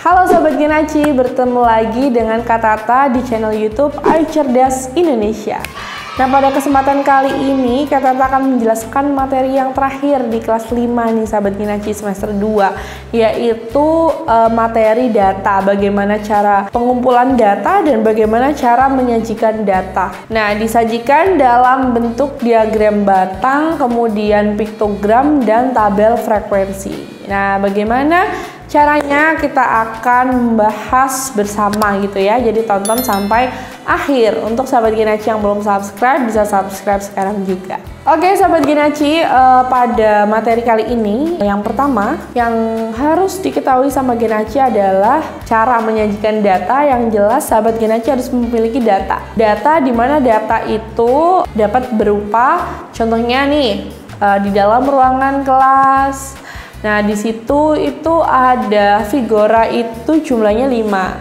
Halo Sobat Genaci, bertemu lagi dengan Kak Tata di channel YouTube Ayu Cerdas Indonesia. Nah, pada kesempatan kali ini Kak Tata akan menjelaskan materi yang terakhir di kelas 5 nih Sobat Genaci semester 2, yaitu materi data, bagaimana cara pengumpulan data dan bagaimana cara menyajikan data. Nah, disajikan dalam bentuk diagram batang, kemudian piktogram dan tabel frekuensi. Nah, bagaimana caranya kita akan membahas bersama gitu ya. Jadi tonton sampai akhir. Untuk Sahabat Genaci yang belum subscribe, bisa subscribe sekarang juga. Oke Sahabat Genaci, pada materi kali ini yang pertama yang harus diketahui sama Genaci adalah cara menyajikan data. Yang jelas Sahabat Genaci harus memiliki data. Data di mana data itu dapat berupa, contohnya nih, di dalam ruangan kelas. Nah, di situ itu ada Figora itu jumlahnya 5.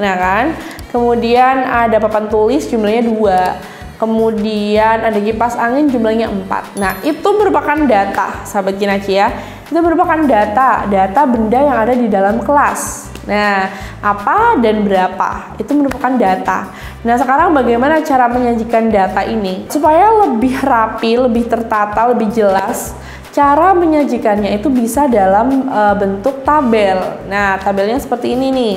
Nah kan? Kemudian ada papan tulis jumlahnya 2. Kemudian ada kipas angin jumlahnya 4. Nah, itu merupakan data, Sahabat Genaci ya. Itu merupakan data benda yang ada di dalam kelas. Nah, apa dan berapa? Itu merupakan data. Nah, sekarang bagaimana cara menyajikan data ini? Supaya lebih rapi, lebih tertata, lebih jelas, cara menyajikannya itu bisa dalam bentuk tabel. Nah, tabelnya seperti ini nih.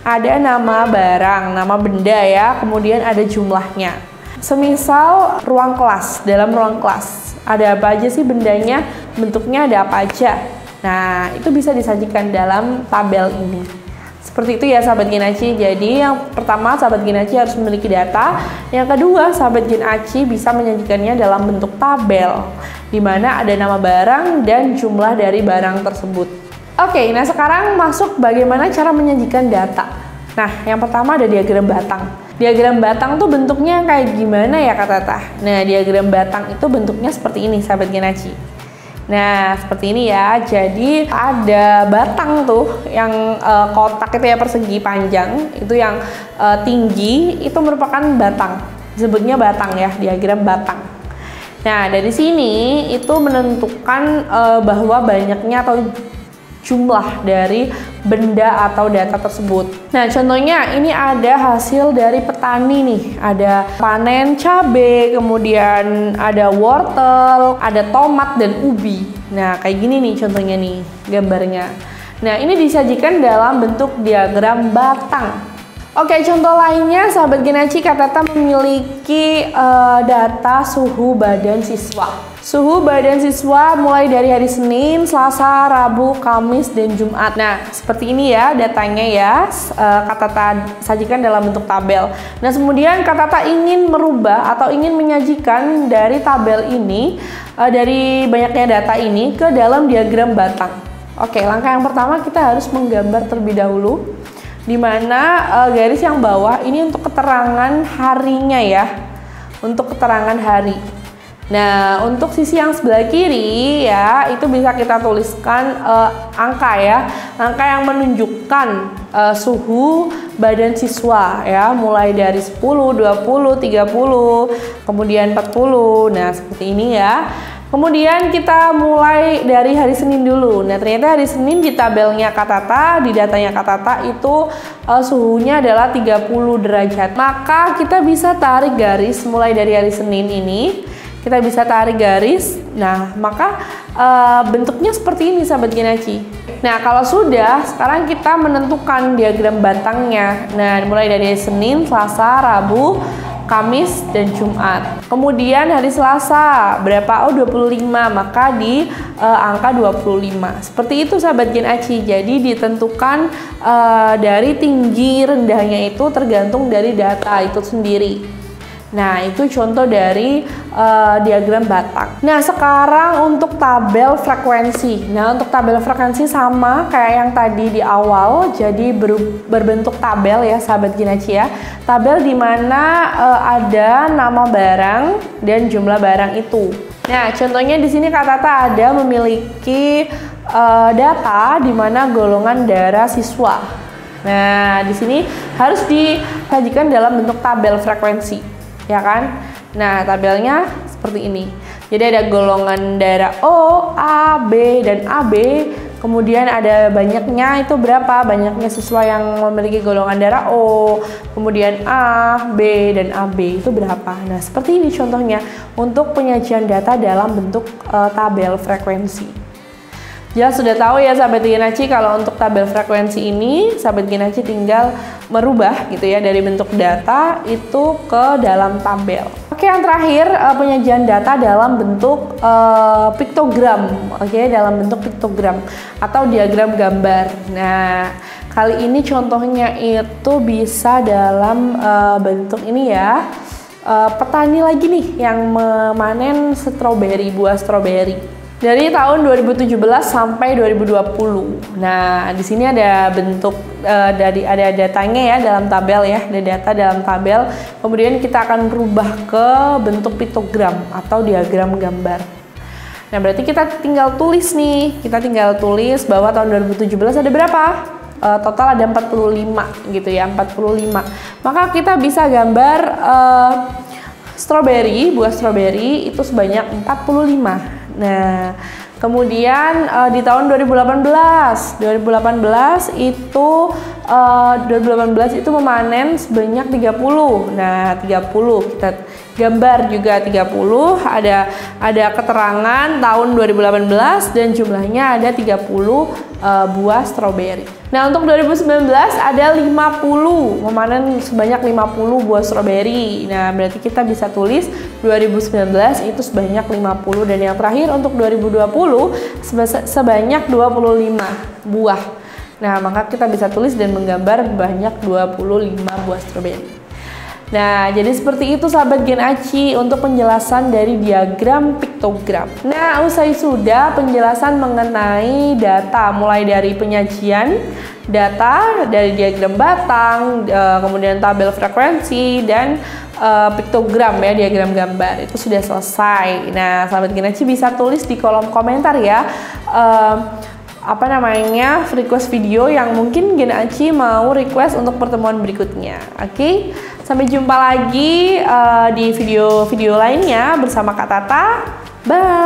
Ada nama barang, nama benda ya, kemudian ada jumlahnya. Semisal ruang kelas, dalam ruang kelas, ada apa aja sih bendanya, bentuknya ada apa aja. Nah, itu bisa disajikan dalam tabel ini. Seperti itu ya Sahabat Genaci. Jadi yang pertama Sahabat Genaci harus memiliki data. Yang kedua Sahabat Genaci bisa menyajikannya dalam bentuk tabel, di mana ada nama barang dan jumlah dari barang tersebut. Oke, nah sekarang masuk bagaimana cara menyajikan data. Nah, yang pertama ada diagram batang. Diagram batang tuh bentuknya kayak gimana ya Kak Tata? Nah, diagram batang itu bentuknya seperti ini Sahabat Genaci. Nah, seperti ini ya. Jadi ada batang tuh yang kotak itu ya, persegi panjang, itu yang tinggi, itu merupakan batang. Disebutnya batang ya, diagram batang. Nah, dari sini itu menentukan bahwa banyaknya atau jumlah dari benda atau data tersebut. Nah, contohnya ini ada hasil dari petani nih. Ada panen cabai, kemudian ada wortel, ada tomat dan ubi. Nah, kayak gini nih contohnya nih gambarnya. Nah, ini disajikan dalam bentuk diagram batang. Oke, contoh lainnya Sahabat Genaci, Kak Tata memiliki data suhu badan siswa. Suhu badan siswa mulai dari hari Senin, Selasa, Rabu, Kamis, dan Jumat. Nah, seperti ini ya datanya ya, Kak Tata sajikan dalam bentuk tabel. Nah, kemudian Kak Tata ingin merubah atau ingin menyajikan dari tabel ini, dari banyaknya data ini ke dalam diagram batang. Oke, langkah yang pertama kita harus menggambar terlebih dahulu, di mana garis yang bawah ini untuk keterangan harinya ya, untuk keterangan hari. Nah, untuk sisi yang sebelah kiri ya, itu bisa kita tuliskan angka ya, angka yang menunjukkan suhu badan siswa ya, mulai dari 10, 20, 30, kemudian 40. Nah, seperti ini ya. Kemudian kita mulai dari hari Senin dulu. Nah, ternyata hari Senin di tabelnya Kak Tata, di datanya Kak Tata itu suhunya adalah 30 derajat. Maka kita bisa tarik garis mulai dari hari Senin ini. Kita bisa tarik garis. Nah, maka bentuknya seperti ini Sahabat Genaci. Nah, kalau sudah, sekarang kita menentukan diagram batangnya. Nah, mulai dari Senin, Selasa, Rabu, Kamis, dan Jumat. Kemudian hari Selasa berapa? Oh, 25, maka di angka 25. Seperti itu Sahabat Genaci. Jadi ditentukan dari tinggi rendahnya itu tergantung dari data itu sendiri. Nah, itu contoh dari diagram batang. Nah, sekarang untuk tabel frekuensi. Nah, untuk tabel frekuensi sama kayak yang tadi di awal, jadi berbentuk tabel ya Sahabat Genaci ya. Tabel di mana ada nama barang dan jumlah barang itu. Nah, contohnya di sini Kak Tata ada memiliki data di mana golongan darah siswa. Nah, di sini harus disajikan dalam bentuk tabel frekuensi. Ya kan? Nah, tabelnya seperti ini. Jadi ada golongan darah O, A, B, dan AB, kemudian ada banyaknya itu berapa, banyaknya siswa yang memiliki golongan darah O, kemudian A, B, dan AB itu berapa. Nah, seperti ini contohnya untuk penyajian data dalam bentuk tabel frekuensi. Jelas sudah tahu ya sahabat Genaci, kalau untuk tabel frekuensi ini sahabat Genaci tinggal merubah gitu ya dari bentuk data itu ke dalam tabel. Oke, yang terakhir penyajian data dalam bentuk piktogram. Oke, dalam bentuk piktogram atau diagram gambar. Nah, kali ini contohnya itu bisa dalam bentuk ini ya. Petani lagi nih yang memanen stroberi, buah stroberi. Dari tahun 2017 sampai 2020. Nah, di sini ada bentuk ada datanya ya dalam tabel ya, ada data dalam tabel. Kemudian kita akan berubah ke bentuk piktogram atau diagram gambar. Nah, berarti kita tinggal tulis nih. Kita tinggal tulis bahwa tahun 2017 ada berapa? Total ada 45 gitu ya, 45. Maka kita bisa gambar stroberi, buah stroberi itu sebanyak 45. Nah, kemudian di tahun 2018 itu memanen sebanyak 30. Nah, 30 kita gambar juga 30, ada keterangan tahun 2018 dan jumlahnya ada 30 buah stroberi. Nah, untuk 2019 ada 50, memanen sebanyak 50 buah stroberi. Nah, berarti kita bisa tulis 2019 itu sebanyak 50, dan yang terakhir untuk 2020 sebanyak 25 buah. Nah, maka kita bisa tulis dan menggambar banyak 25 buah stroberi. Nah, jadi seperti itu sahabat Genaci untuk penjelasan dari diagram piktogram. Nah, usai sudah penjelasan mengenai data, mulai dari penyajian data dari diagram batang, kemudian tabel frekuensi, dan piktogram ya, diagram gambar, itu sudah selesai. Nah, sahabat Genaci bisa tulis di kolom komentar ya, request video yang mungkin Genaci mau request untuk pertemuan berikutnya. Oke, sampai jumpa lagi di video-video lainnya bersama Kak Tata. Bye.